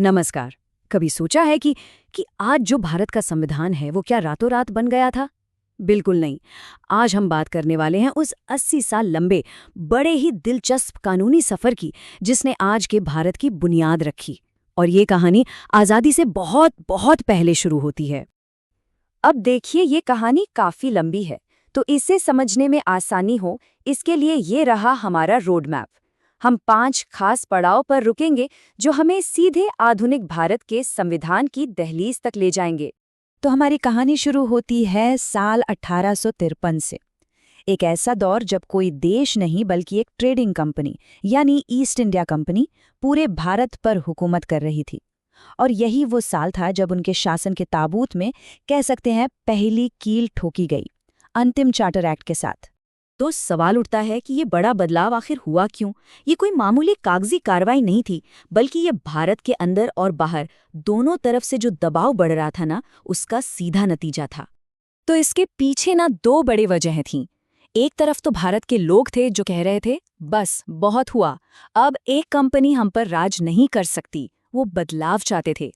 नमस्कार। कभी सोचा है कि आज जो भारत का संविधान है वो क्या रातों रात बन गया था? बिल्कुल नहीं। आज हम बात करने वाले हैं उस 80 साल लंबे बड़े ही दिलचस्प कानूनी सफर की जिसने आज के भारत की बुनियाद रखी। और ये कहानी आज़ादी से बहुत बहुत पहले शुरू होती है। अब देखिए, ये कहानी काफी लंबी है, तो इसे समझने में आसानी हो इसके लिए ये रहा हमारा रोड मैप। हम 5 खास पड़ाव पर रुकेंगे जो हमें सीधे आधुनिक भारत के संविधान की दहलीज तक ले जाएंगे। तो हमारी कहानी शुरू होती है साल 1853 से। एक ऐसा दौर जब कोई देश नहीं बल्कि एक ट्रेडिंग कंपनी यानी ईस्ट इंडिया कंपनी पूरे भारत पर हुकूमत कर रही थी। और यही वो साल था जब उनके शासन के ताबूत में कह सकते हैं पहली कील ठोकी गई, अंतिम चार्टर एक्ट के साथ। तो सवाल उठता है कि ये बड़ा बदलाव आखिर हुआ क्यों? ये कोई मामूली कागजी कार्रवाई नहीं थी, बल्कि ये भारत के अंदर और बाहर दोनों तरफ से जो दबाव बढ़ रहा था ना, उसका सीधा नतीजा था। तो इसके पीछे ना 2 बड़े वजहें थीं। एक तरफ तो भारत के लोग थे जो कह रहे थे, बस बहुत हुआ, अब एक कंपनी हम पर राज नहीं कर सकती। वो बदलाव चाहते थे।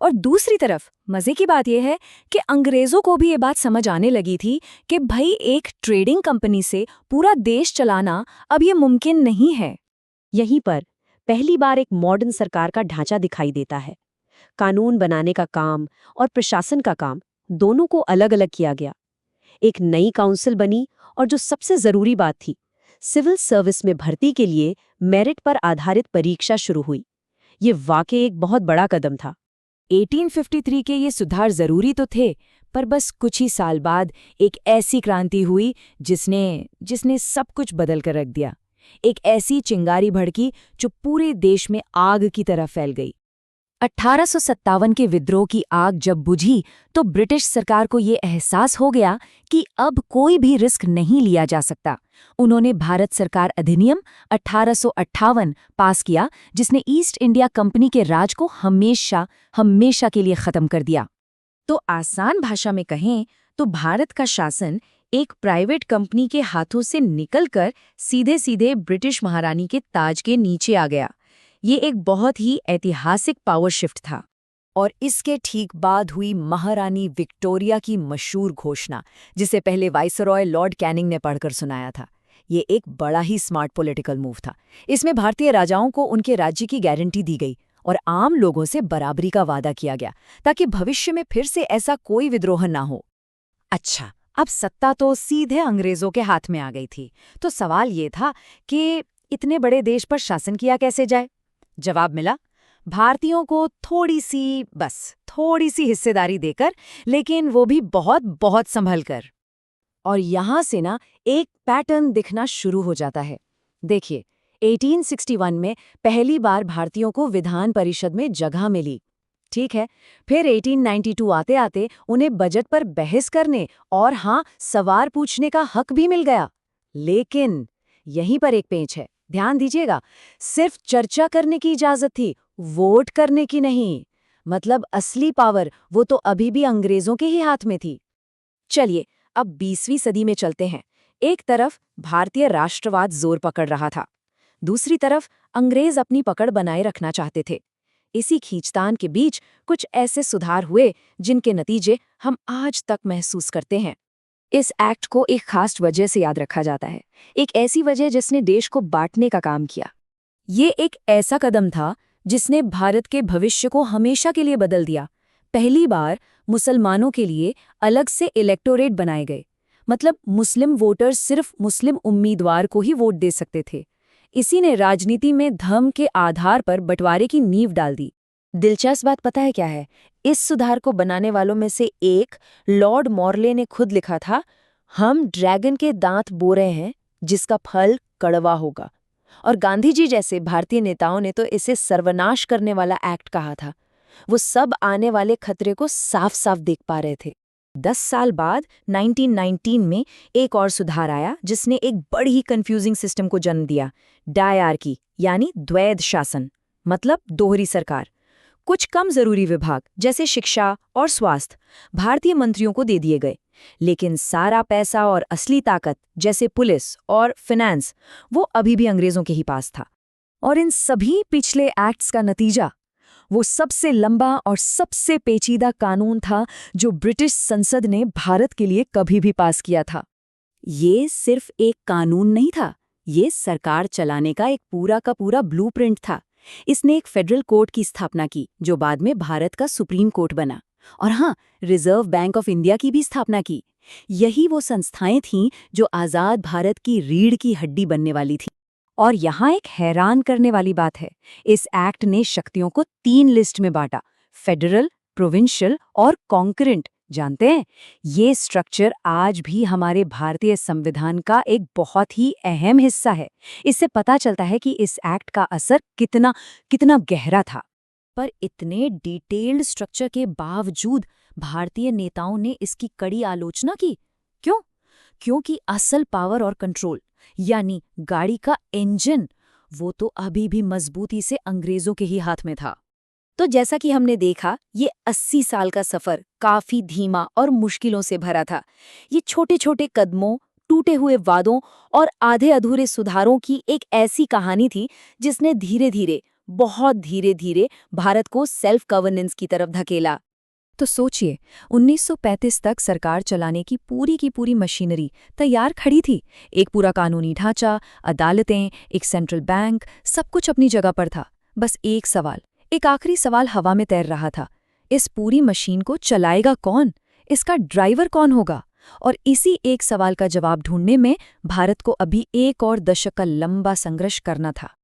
और दूसरी तरफ मजे की बात यह है कि अंग्रेजों को भी ये बात समझ आने लगी थी कि भाई एक ट्रेडिंग कंपनी से पूरा देश चलाना अब ये मुमकिन नहीं है। यहीं पर पहली बार एक मॉडर्न सरकार का ढांचा दिखाई देता है। कानून बनाने का काम और प्रशासन का काम दोनों को अलग अलग किया गया। एक नई काउंसिल बनी और जो सबसे जरूरी बात थी, सिविल सर्विस में भर्ती के लिए मेरिट पर आधारित परीक्षा शुरू हुई। ये वाकई एक बहुत बड़ा कदम था। 1853 के ये सुधार जरूरी तो थे, पर बस कुछ ही साल बाद एक ऐसी क्रांति हुई जिसने सब कुछ बदल कर रख दिया। एक ऐसी चिंगारी भड़की जो पूरे देश में आग की तरह फैल गई। 1857 के विद्रोह की आग जब बुझी तो ब्रिटिश सरकार को ये एहसास हो गया कि अब कोई भी रिस्क नहीं लिया जा सकता। उन्होंने भारत सरकार अधिनियम 1858 पास किया, जिसने ईस्ट इंडिया कंपनी के राज को हमेशा के लिए खत्म कर दिया। तो आसान भाषा में कहें तो भारत का शासन एक प्राइवेट कंपनी के हाथों से निकलकर सीधे सीधे ब्रिटिश महारानी के ताज के नीचे आ गया। ये एक बहुत ही ऐतिहासिक पावर शिफ्ट था। और इसके ठीक बाद हुई महारानी विक्टोरिया की मशहूर घोषणा, जिसे पहले वाइसरॉय लॉर्ड कैनिंग ने पढ़कर सुनाया था। ये एक बड़ा ही स्मार्ट पॉलिटिकल मूव था। इसमें भारतीय राजाओं को उनके राज्य की गारंटी दी गई और आम लोगों से बराबरी का वादा किया गया, ताकि भविष्य में फिर से ऐसा कोई विद्रोह ना हो। अच्छा, अब सत्ता तो सीधे अंग्रेजों के हाथ में आ गई थी। तो सवाल ये था कि इतने बड़े देश पर शासन किया कैसे जाए? जवाब मिला, भारतीयों को थोड़ी सी हिस्सेदारी देकर, लेकिन वो भी बहुत बहुत संभल कर। और यहां से ना एक पैटर्न दिखना शुरू हो जाता है। देखिए, 1861 में पहली बार भारतीयों को विधान परिषद में जगह मिली। ठीक है, फिर 1892 आते आते उन्हें बजट पर बहस करने और हाँ, सवाल पूछने का हक भी मिल गया। लेकिन यहीं पर एक पेंच है, ध्यान दीजिएगा। सिर्फ चर्चा करने की इजाजत थी, वोट करने की नहीं। मतलब असली पावर वो तो अभी भी अंग्रेजों के ही हाथ में थी। चलिए अब 20वीं सदी में चलते हैं। एक तरफ भारतीय राष्ट्रवाद जोर पकड़ रहा था, दूसरी तरफ अंग्रेज अपनी पकड़ बनाए रखना चाहते थे। इसी खींचतान के बीच कुछ ऐसे सुधार हुए जिनके नतीजे हम आज तक महसूस करते हैं। इस एक्ट को एक खास वजह से याद रखा जाता है, एक ऐसी वजह जिसने देश को बांटने का काम किया। ये एक ऐसा कदम था जिसने भारत के भविष्य को हमेशा के लिए बदल दिया। पहली बार मुसलमानों के लिए अलग से इलेक्टोरेट बनाए गए। मतलब मुस्लिम वोटर्स सिर्फ मुस्लिम उम्मीदवार को ही वोट दे सकते थे। इसी ने राजनीति में धर्म के आधार पर बंटवारे की नींव डाल दी। दिलचस्प बात पता है क्या है? इस सुधार को बनाने वालों में से एक लॉर्ड मॉर्ले ने खुद लिखा था, हम ड्रैगन के दांत बो रहे हैं जिसका फल कड़वा होगा। और गांधी जी जैसे भारतीय नेताओं ने तो इसे सर्वनाश करने वाला एक्ट कहा था। वो सब आने वाले खतरे को साफ साफ देख पा रहे थे। 10 साल बाद 1919 में एक और सुधार आया जिसने एक बड़ी ही कंफ्यूजिंग सिस्टम को जन्म दिया, डायआर्की यानी द्वैध शासन, मतलब दोहरी सरकार। कुछ कम जरूरी विभाग जैसे शिक्षा और स्वास्थ्य भारतीय मंत्रियों को दे दिए गए, लेकिन सारा पैसा और असली ताकत जैसे पुलिस और फाइनेंस वो अभी भी अंग्रेजों के ही पास था। और इन सभी पिछले एक्ट्स का नतीजा, वो सबसे लंबा और सबसे पेचीदा कानून था जो ब्रिटिश संसद ने भारत के लिए कभी भी पास किया था। ये सिर्फ एक कानून नहीं था, ये सरकार चलाने का एक पूरा का पूरा ब्लूप्रिंट था। इसने एक फेडरल कोर्ट की स्थापना की जो बाद में भारत का सुप्रीम कोर्ट बना। और हाँ, रिजर्व बैंक ऑफ इंडिया की भी स्थापना की। यही वो संस्थाएं थीं जो आज़ाद भारत की रीढ़ की हड्डी बनने वाली थी। और यहाँ एक हैरान करने वाली बात है, इस एक्ट ने शक्तियों को 3 लिस्ट में बांटा, फेडरल, प्रोविंशियल और कॉन्करेंट। जानते हैं, ये स्ट्रक्चर आज भी हमारे भारतीय संविधान का एक बहुत ही अहम हिस्सा है। इससे पता चलता है कि इस एक्ट का असर कितना कितना गहरा था। पर इतने डिटेल्ड स्ट्रक्चर के बावजूद भारतीय नेताओं ने इसकी कड़ी आलोचना की। क्यों? क्योंकि असल पावर और कंट्रोल, यानी गाड़ी का इंजन, वो तो अभी भी मजबूती से अंग्रेजों के ही हाथ में था। तो जैसा कि हमने देखा, ये 80 साल का सफर काफी धीमा और मुश्किलों से भरा था। ये छोटे छोटे कदमों, टूटे हुए वादों और आधे अधूरे सुधारों की एक ऐसी कहानी थी जिसने धीरे धीरे, बहुत धीरे धीरे भारत को सेल्फ गवर्नेंस की तरफ धकेला। तो सोचिए, 1935 तक सरकार चलाने की पूरी मशीनरी तैयार खड़ी थी। एक पूरा कानूनी ढांचा, अदालतें, एक सेंट्रल बैंक, सब कुछ अपनी जगह पर था। बस एक सवाल, एक आखिरी सवाल हवा में तैर रहा था। इस पूरी मशीन को चलाएगा कौन? इसका ड्राइवर कौन होगा? और इसी एक सवाल का जवाब ढूंढने में भारत को अभी एक और दशक का लंबा संघर्ष करना था।